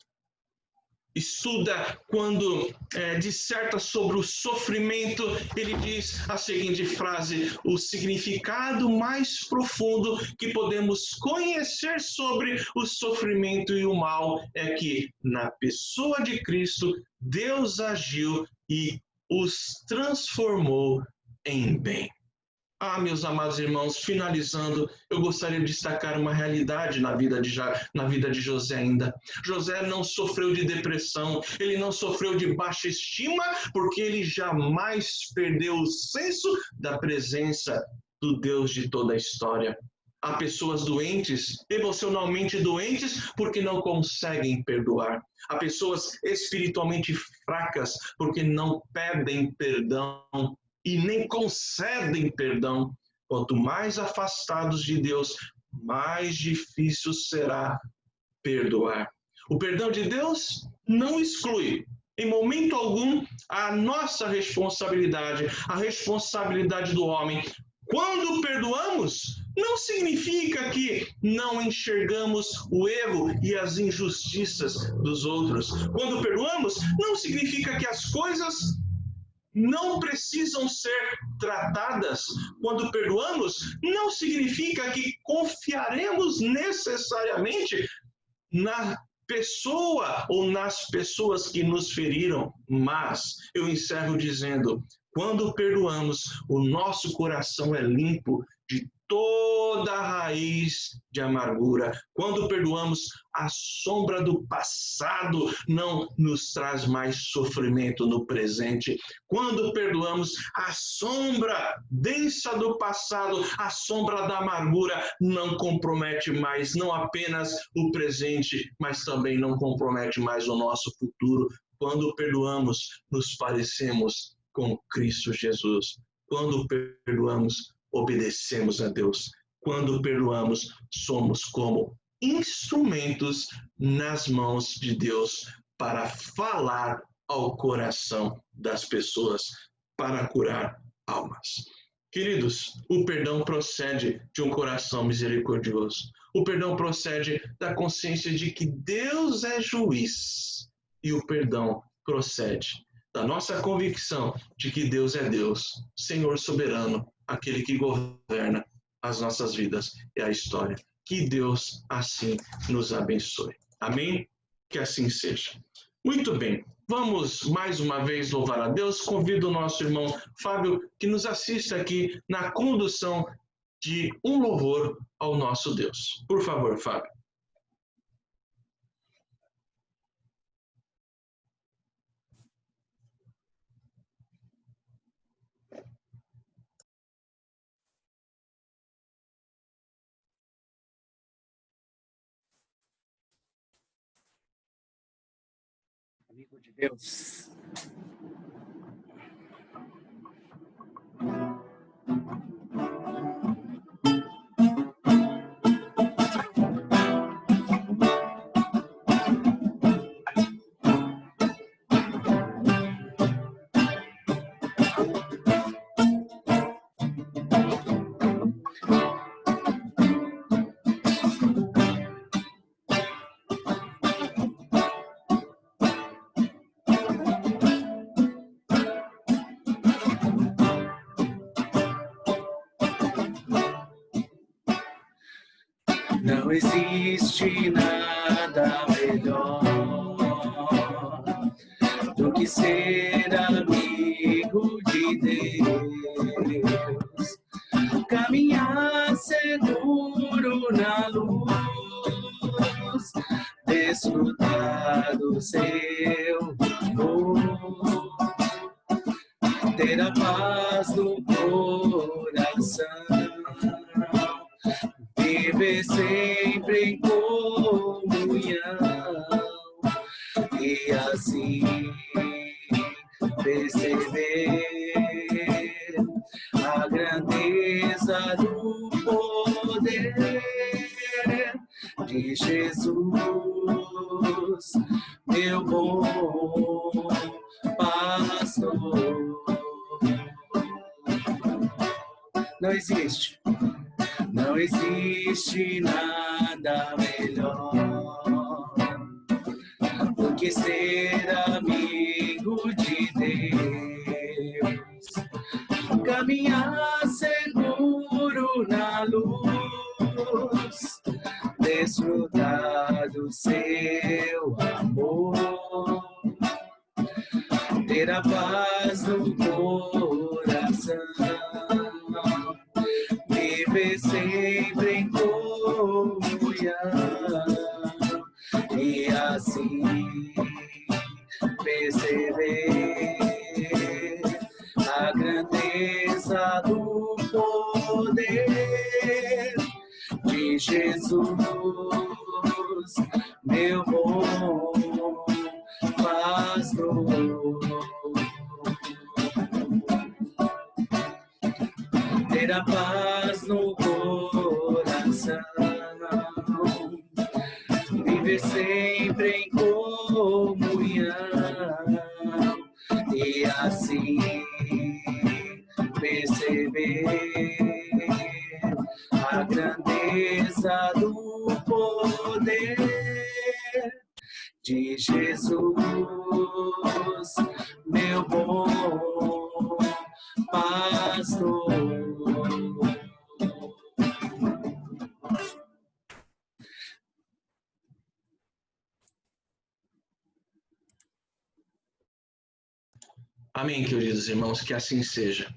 disserta sobre o sofrimento, ele diz a seguinte frase: o significado mais profundo que podemos conhecer sobre o sofrimento e o mal é que, na pessoa de Cristo, Deus agiu e os transformou em bem. Meus amados irmãos, finalizando, eu gostaria de destacar uma realidade na vida de José ainda. José não sofreu de depressão, ele não sofreu de baixa estima, porque ele jamais perdeu o senso da presença do Deus de toda a história. Há pessoas doentes, emocionalmente doentes, porque não conseguem perdoar. Há pessoas espiritualmente fracas, porque não pedem perdão e nem concedem perdão. Quanto mais afastados de Deus, mais difícil será perdoar. O perdão de Deus não exclui, em momento algum, a nossa responsabilidade, a responsabilidade do homem. Quando perdoamos, não significa que não enxergamos o erro e as injustiças dos outros. Quando perdoamos, não significa que as coisas não precisam ser tratadas. Quando perdoamos, não significa que confiaremos necessariamente na pessoa ou nas pessoas que nos feriram, mas eu encerro dizendo: quando perdoamos, o nosso coração é limpo de toda a raiz de amargura. Quando perdoamos, a sombra do passado não nos traz mais sofrimento no presente. Quando perdoamos, a sombra densa do passado, a sombra da amargura não compromete mais, não apenas o presente, mas também não compromete mais o nosso futuro. Quando perdoamos, nos parecemos com Cristo Jesus. Quando perdoamos, obedecemos a Deus. Quando perdoamos, somos como instrumentos nas mãos de Deus para falar ao coração das pessoas, para curar almas. Queridos, o perdão procede de um coração misericordioso. O perdão procede da consciência de que Deus é juiz. E o perdão procede da nossa convicção de que Deus é Deus, Senhor soberano, aquele que governa as nossas vidas e a história. Que Deus assim nos abençoe. Amém? Que assim seja. Muito bem, vamos mais uma vez louvar a Deus. Convido o nosso irmão Fábio que nos assista aqui na condução de um louvor ao nosso Deus. Por favor, Fábio. amigo de Deus. Não existe nada melhor do que ser amigo de Deus, caminhar seguro na luz, desfrutar do seu amor, ter a paz no coração, viver sempre em comunhão e assim perceber a grandeza do poder de Jesus, meu bom pastor. Não existe nada melhor do que ser amigo de Deus, caminhar seguro na luz, desfrutar do seu amor, ter a paz no coração, viver sempre em comunhão e assim perceber a grandeza do poder de Jesus, meu bom pastor. Ter a paz no coração, viver sempre em comunhão e assim perceber a grandeza do poder de Jesus, meu bom pastor. Amém, queridos irmãos, que assim seja.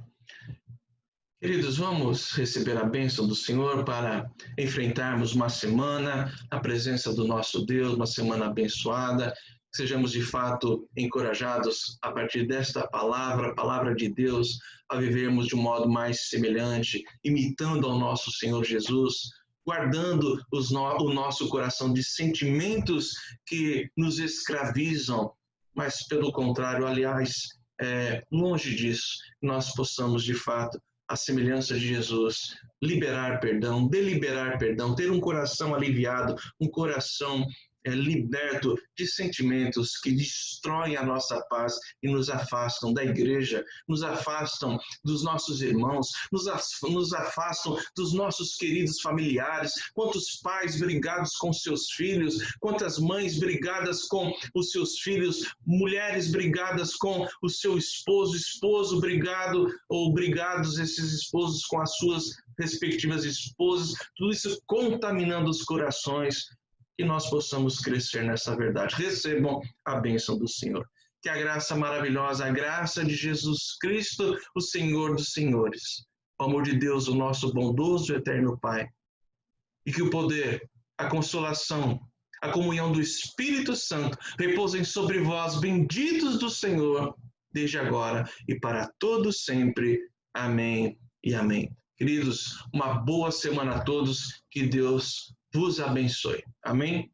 Queridos, vamos receber a bênção do Senhor para enfrentarmos uma semana na presença do nosso Deus, uma semana abençoada. Que sejamos de fato encorajados a partir desta palavra, a palavra de Deus, a vivermos de um modo mais semelhante, imitando ao nosso Senhor Jesus, guardando o nosso coração de sentimentos que nos escravizam, mas pelo contrário, aliás, longe disso, nós possamos de fato, a semelhança de Jesus, liberar perdão, deliberar perdão, ter um coração aliviado, um coração liberto de sentimentos que destroem a nossa paz e nos afastam da igreja, nos afastam dos nossos irmãos, nos afastam dos nossos queridos familiares. Quantos pais brigados com seus filhos, quantas mães brigadas com os seus filhos, mulheres brigadas com o seu esposo brigado ou brigados esses esposos com as suas respectivas esposas, tudo isso contaminando os corações. Que nós possamos crescer nessa verdade. Recebam a bênção do Senhor. Que a graça maravilhosa, a graça de Jesus Cristo, o Senhor dos Senhores, o amor de Deus, o nosso bondoso e eterno Pai, e que o poder, a consolação, a comunhão do Espírito Santo repousem sobre vós, benditos do Senhor, desde agora e para todos sempre. Amém e amém. Queridos, uma boa semana a todos. Que Deus vos abençoe. Amém?